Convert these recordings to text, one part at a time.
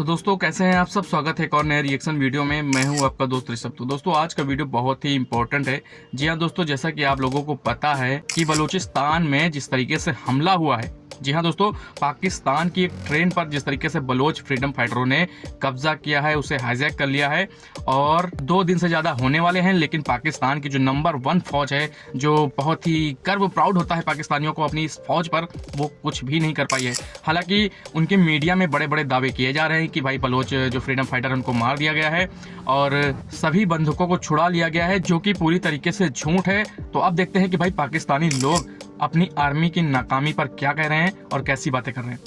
तो दोस्तों कैसे हैं आप सब। स्वागत है एक और नए रिएक्शन वीडियो में। मैं हूं आपका दोस्त ऋषभ। तो दोस्तों आज का वीडियो बहुत ही इंपॉर्टेंट है। जी हाँ दोस्तों, जैसा कि आप लोगों को पता है कि बलूचिस्तान में जिस तरीके से हमला हुआ है, जी हाँ दोस्तों, पाकिस्तान की एक ट्रेन पर जिस तरीके से बलोच फ्रीडम फाइटरों ने कब्जा किया है, उसे हाईजैक कर लिया है और 2 दिन से ज़्यादा होने वाले हैं। लेकिन पाकिस्तान की जो नंबर 1 फौज है, जो बहुत ही गर्व प्राउड होता है पाकिस्तानियों को अपनी इस फौज पर, वो कुछ भी नहीं कर पाई है। हालांकि उनके मीडिया में बड़े बड़े दावे किए जा रहे हैं कि भाई बलोच जो फ्रीडम फाइटर है उनको मार दिया गया है और सभी बंधुकों को छुड़ा लिया गया है, जो कि पूरी तरीके से झूठ है। तो अब देखते हैं कि भाई पाकिस्तानी लोग अपनी आर्मी की नाकामी पर क्या कह रहे हैं और कैसी बातें कर रहे हैं।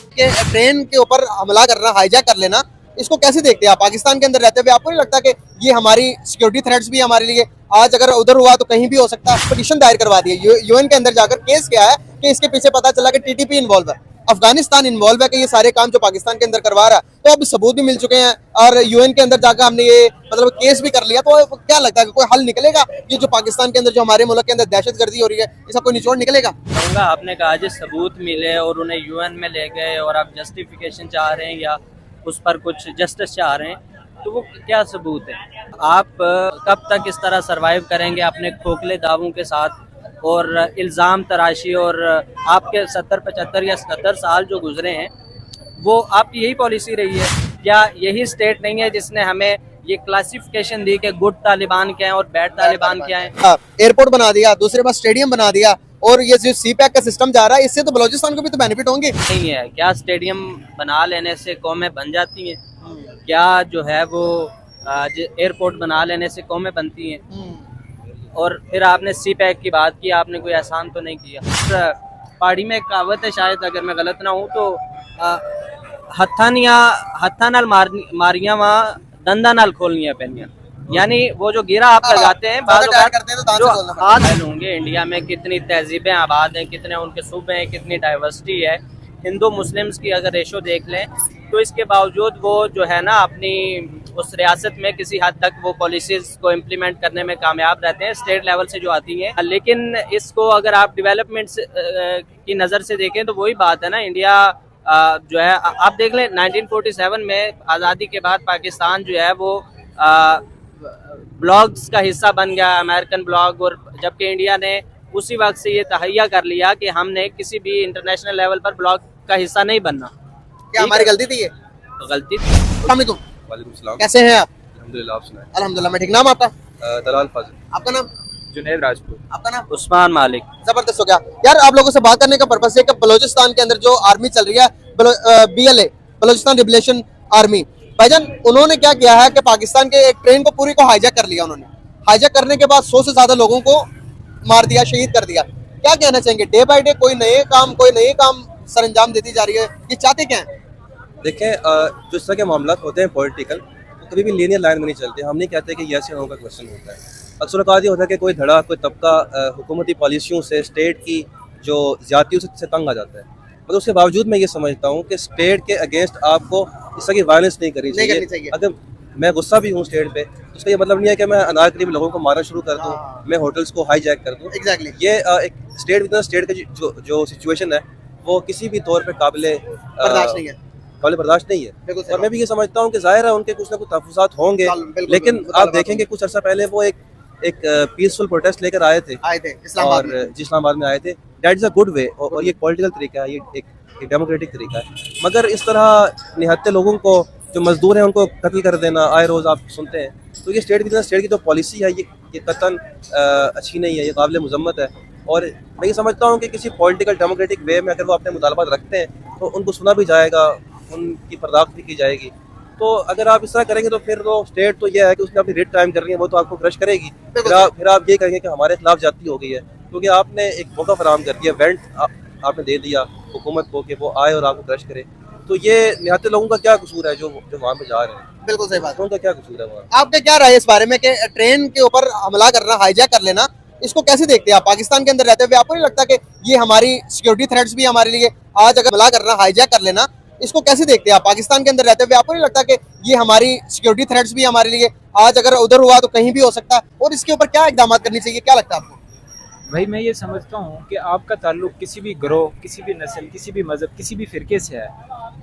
कि ट्रेन के ऊपर हमला करना, हाईजैक कर लेना, इसको कैसे देखते हैं आप? पाकिस्तान के अंदर रहते हुए आपको नहीं लगता कि ये हमारी सिक्योरिटी थ्रेट्स भी हमारे लिए, आज अगर उधर हुआ तो कहीं भी हो सकता है। पिटीशन दायर करवा दी है यूएन के अंदर जाकर। केस क्या है कि इसके पीछे पता चला कि टीटीपी इन्वॉल्व है, अफगानिस्तान इन्वॉल्व है कि ये सारे काम जो पाकिस्तान के अंदर करवा रहा है। तो अभी सबूत भी मिल चुके हैं और यूएन के अंदर जाकर हमने ये मतलब केस भी कर लिया। तो क्या लगता है कि कोई हल निकलेगा? ये जो पाकिस्तान के अंदर, जो हमारे मुल्क के अंदर दहशतगर्दी हो रही है, इसका कोई निचोड़ निकलेगा? कहूँगा आपने कहा जो सबूत मिले और उन्हें यूएन में ले गए और आप जस्टिफिकेशन चाह रहे हैं या उस पर कुछ जस्टिस चाह रहे हैं, तो वो क्या सबूत है? आप कब तक इस तरह सरवाइव करेंगे अपने खोखले दावों के साथ और इल्ज़ाम तराशी? और आपके 70-75 या 77 साल जो गुजरे हैं, वो आपकी यही पॉलिसी रही है? क्या यही स्टेट नहीं है जिसने हमें ये क्लासिफिकेशन दी कि गुड तालिबान क्या है और बैड तालिबान क्या है? एयरपोर्ट बना दिया, दूसरे पास स्टेडियम बना दिया और ये जो सी पैक का सिस्टम जा रहा है, इससे तो बलूचिस्तान को भी तो बेनिफिट होंगे। नहीं है। क्या स्टेडियम बना लेने से कौमें बन जाती हैं? क्या जो है वो एयरपोर्ट बना लेने से कौमें बनती हैं? और फिर आपने सी पैक की बात की, आपने कोई एहसान तो नहीं किया। पहाड़ी में एक कहावत है, शायद अगर मैं गलत ना हूँ तो, हत्था नाल मारियां वहाँ दंदा नाल खोलनियां पैनियां। यानी वो जो गिरा आप लगाते हैं, जो हाथ होंगे। इंडिया में कितनी तहजीबें आबाद हैं, कितने उनके सूबे हैं, कितनी डाइवर्सिटी है। हिंदू मुस्लिम्स की अगर रेशो देख लें तो इसके बावजूद वो जो है ना अपनी उस रियासत में किसी हद तक वो पॉलिसीज़ को इम्प्लीमेंट करने में कामयाब रहते हैं, स्टेट लेवल से जो आती हैं। लेकिन इसको अगर आप डेवलपमेंट की नज़र से देखें तो वही बात है ना। इंडिया जो है, आप देख लें 1947 में आज़ादी के बाद पाकिस्तान जो है वो ब्लॉग्स का हिस्सा बन गया, अमेरिकन ब्लॉग। और जबकि इंडिया ने उसी वक्त से ये तहैया कर लिया कि हमने किसी भी इंटरनेशनल लेवल पर ब्लॉग का हिस्सा नहीं बनना। क्या हमारी गलती थी ये? गलती थी। वालेकुम सलाम। कैसे हैं आप? अल्हम्दुलिल्लाह, आप सुनाएं। अल्हम्दुलिल्लाह मैं ठीक। नाम आपका? दलाल फाजिल। आपका नाम? जुनैद राजपूत। आपका नाम? उस्मान मालिक। जबरदस्त हो गया यार। आप लोगों से बात करने का पर्पस है कि बलूचिस्तान के अंदर जो आर्मी चल रही है, BLA, बलूचिस्तान लिबरेशन आर्मी, भाईजान, उन्होंने क्या किया है कि पाकिस्तान के एक ट्रेन को पूरी को हाईजैक कर लिया। उन्होंने हाईजैक करने के बाद 100 से ज्यादा लोगों को मार दिया, शहीद कर दिया। क्या कहना चाहेंगे? डे बाय डे कोई नए काम सर अंजाम देती जा रही है, ये चाहते क्या है? देखें, जो इस तरह के मामला होते हैं पॉलिटिकल, तो कभी भी लीनियर लाइन में नहीं चलते। हम नहीं कहते कि यस या नो का क्वेश्चन होता है। अक्सर औकात ये होता है कि कोई धड़ा, कोई तबका हुकूमती पॉलिसियों से, स्टेट की जो ज़्यादतियों से तंग आ जाता है। मगर उसके बावजूद मैं ये समझता हूँ कि स्टेट के अगेंस्ट आपको इस तरह की वायलेंस नहीं करनी चाहिए। अगर मैं गुस्सा भी हूँ स्टेट पे, तो उसका ये मतलब नहीं है कि मैं अनारकली लोगों को मारना शुरू कर दूँ, मैं होटल्स को हाईजैक कर दूँ। एग्जैक्टली। ये एक स्टेट विद स्टेट का जो सिचुएशन है वो किसी भी तौर पे काबिले बर्दाश्त नहीं है, बर्दाश्त नहीं है। और मैं भी ये समझता हूँ कि जाहिर है उनके कुछ ना कुछ तहफ़्फ़ुज़ात होंगे, लेकिन आप देखेंगे कुछ अर्सा पहले वो एक पीसफुल प्रोटेस्ट लेकर आए थे इस्लामाबाद में। इस्लामाबाद में आए थे। That is a good way और ये पॉलिटिकल तरीका है, ये एक डेमोक्रेटिक तरीका है। मगर इस तरह निहत्ते लोगों को, जो मजदूर हैं, उनको कत्ल कर देना आए रोज़ आप सुनते हैं, तो ये स्टेट की जो पॉलिसी है ये कतन अच्छी नहीं है, ये काबिल मज़म्मत है। और मैं ये समझता हूँ कि किसी पॉलिटिकल डेमोक्रेटिक वे में अगर वो अपने मुतालबात रखते हैं तो उनको सुना भी जाएगा, उनकी पर्दाख्त भी की जाएगी। तो अगर आप इस तरह करेंगे तो फिर तो स्टेट तो यह है कि उसने अपनी रेट टाइम कर रही है, वो तो आपको क्रश करेगी। फिर आप ये कहेंगे कि हमारे खिलाफ ज्यादती हो गई है, क्योंकि आपने एक मौका फराहम कर दिया, वेंट आपने दे दिया हुकूमत को कि वो आए और आपको क्रश करे। तो ये निहत्ते लोगों का क्या कसूर है जो वहाँ पे जा रहे हैं? बिल्कुल सही बात। उनका क्या कसूर है वहाँ? आपका क्या राय है इस बारे में कि ट्रेन के ऊपर हमला करना, हाईजैक कर लेना, इसको कैसे देखते हैं आप? पाकिस्तान के अंदर रहते हुए आपको नहीं लगता कि ये हमारी सिक्योरिटी थ्रेट्स भी हमारे लिए, आज अगर हमला करना, हाईजैक कर लेना, इसको कैसे देखते हैं आप? पाकिस्तान के अंदर रहते हुए आपको नहीं लगता कि ये हमारी सिक्योरिटी थ्रेट्स भी हमारे लिए, आज अगर उधर हुआ तो कहीं भी हो सकता है, और इसके ऊपर क्या इकदाम करनी चाहिए? क्या लगता है आपको? भाई मैं ये समझता हूँ कि आपका ताल्लुक किसी भी ग्रोह, किसी भी नस्ल, किसी भी मज़हब, किसी भी फ़िरके से है,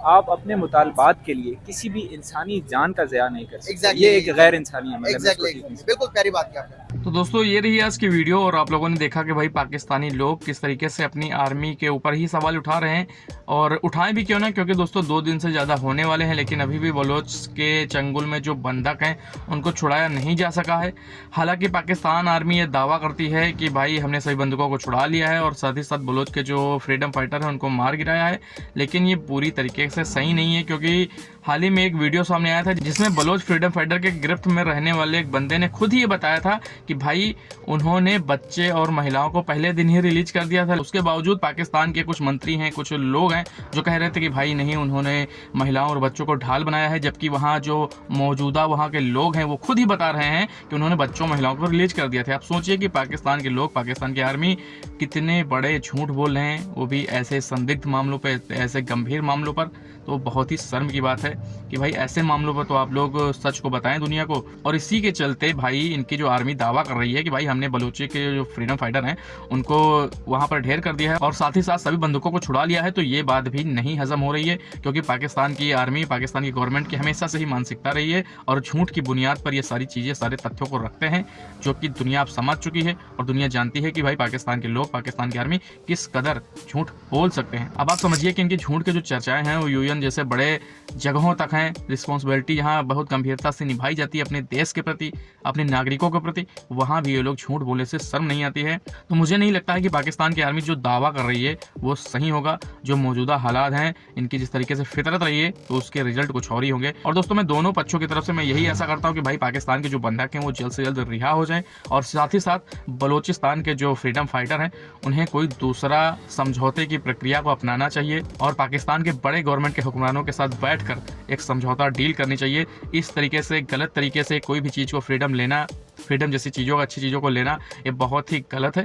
आप अपने मुतालबात के लिए किसी भी इंसानी जान का ज़या नहीं कर सकते। Exactly. ये एक गैर इंसानी अमल है। मैं इसको एग्जैक्टली ठीक नहीं समझता। बिल्कुल प्यारी बात की आपने। तो दोस्तों ये रही आज की वीडियो और आप लोगों ने देखा कि भाई पाकिस्तानी लोग किस तरीके से अपनी आर्मी के ऊपर ही सवाल उठा रहे हैं, और उठाएं भी क्यों ना, क्योंकि दोस्तों 2 दिन से ज़्यादा होने वाले हैं लेकिन अभी भी बलोच के चंगुल में जो बंधक हैं उनको छुड़ाया नहीं जा सका है। हालांकि पाकिस्तान आर्मी ये दावा करती है कि भाई हमने सभी बंधकों को छुड़ा लिया है और साथ ही साथ बलोच के जो फ्रीडम फाइटर हैं उनको मार गिराया है, लेकिन ये पूरी तरीके से सही नहीं है, क्योंकि हाल ही में एक वीडियो सामने आया था जिसमें बलोच फ्रीडम फाइटर के गिरफ्त में रहने वाले एक बंदे ने खुद ही ये बताया था कि भाई उन्होंने बच्चे और महिलाओं को पहले दिन ही रिलीज कर दिया था। उसके बावजूद पाकिस्तान के कुछ मंत्री हैं, कुछ लोग हैं जो कह रहे थे कि भाई नहीं, उन्होंने महिलाओं और बच्चों को ढाल बनाया है, जबकि वहाँ जो मौजूदा वहाँ के लोग हैं वो खुद ही बता रहे हैं कि उन्होंने बच्चों महिलाओं को रिलीज कर दिया था। आप सोचिए कि पाकिस्तान के लोग, पाकिस्तान की आर्मी कितने बड़े झूठ बोल रहे हैं, वो भी ऐसे संदिग्ध मामलों पर, ऐसे गंभीर मामलों पर। तो बहुत ही शर्म की बात है कि भाई ऐसे मामलों पर तो आप लोग सच को बताएं दुनिया को। और इसी के चलते भाई इनकी जो आर्मी दावा कर रही है कि भाई हमने बलूची के जो फ्रीडम फाइटर हैं उनको वहां पर ढेर कर दिया है और साथ ही साथ सभी बंदूकों को छुड़ा लिया है, तो ये बात भी नहीं हजम हो रही है, क्योंकि पाकिस्तान की आर्मी, पाकिस्तान की गवर्नमेंट की हमेशा से ही मानसिकता रही है और झूठ की बुनियाद पर ये सारी चीज़ें, सारे तथ्यों को रखते हैं, जो कि दुनिया अब समझ चुकी है और दुनिया जानती है कि भाई पाकिस्तान के लोग, पाकिस्तान की आर्मी किस कदर झूठ बोल सकते हैं। अब आप समझिए कि इनकी झूठ के जो चर्चाएं हैं वो यूएन जैसे बड़े जगहों तक हैं। रिस्पॉन्सिबिलिटी यहाँ बहुत गंभीरता से निभाई जाती है अपने देश के प्रति, अपने नागरिकों के प्रति, वहाँ भी ये लोग झूठ बोलने से शर्म नहीं आती है। तो मुझे नहीं लगता है कि पाकिस्तान की आर्मी जो दावा कर रही है वो सही होगा। जो मौजूदा हालात हैं, इनकी जिस तरीके से फितरत रही है, तो उसके रिजल्ट कुछ और ही होंगे। और दोस्तों मैं दोनों पक्षों की तरफ से मैं यही ऐसा करता हूँ कि भाई पाकिस्तान के जो बंधक हैं वो जल्द से जल्द रिहा हो जाएं, और साथ ही साथ बलोचिस्तान के जो फ्रीडम फाइटर हैं उन्हें कोई दूसरा समझौते की प्रक्रिया को अपनाना चाहिए और पाकिस्तान के बड़े गवर्नमेंट के हुक्मरानों के साथ बैठकर एक समझौता डील करनी चाहिए। इस तरीके से, गलत तरीके से कोई भी चीज़ को फ्रीडम लेना, फ्रीडम जैसी चीज़ों को, अच्छी चीज़ों को लेना, ये बहुत ही गलत है।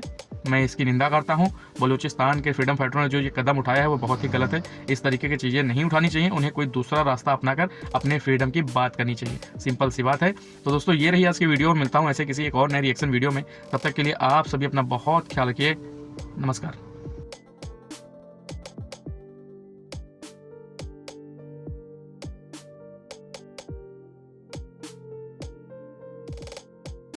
मैं इसकी निंदा करता हूँ। बलूचिस्तान के फ्रीडम फाइटरों ने जो ये कदम उठाया है वो बहुत ही गलत है। इस तरीके की चीज़ें नहीं उठानी चाहिए, उन्हें कोई दूसरा रास्ता अपनाकर अपने फ्रीडम की बात करनी चाहिए। सिंपल सी बात है। तो दोस्तों ये रही आज की वीडियो, मिलता हूँ ऐसे किसी एक और नए रिएक्शन वीडियो में। तब तक के लिए आप सभी अपना बहुत ख्याल रखिए। नमस्कार।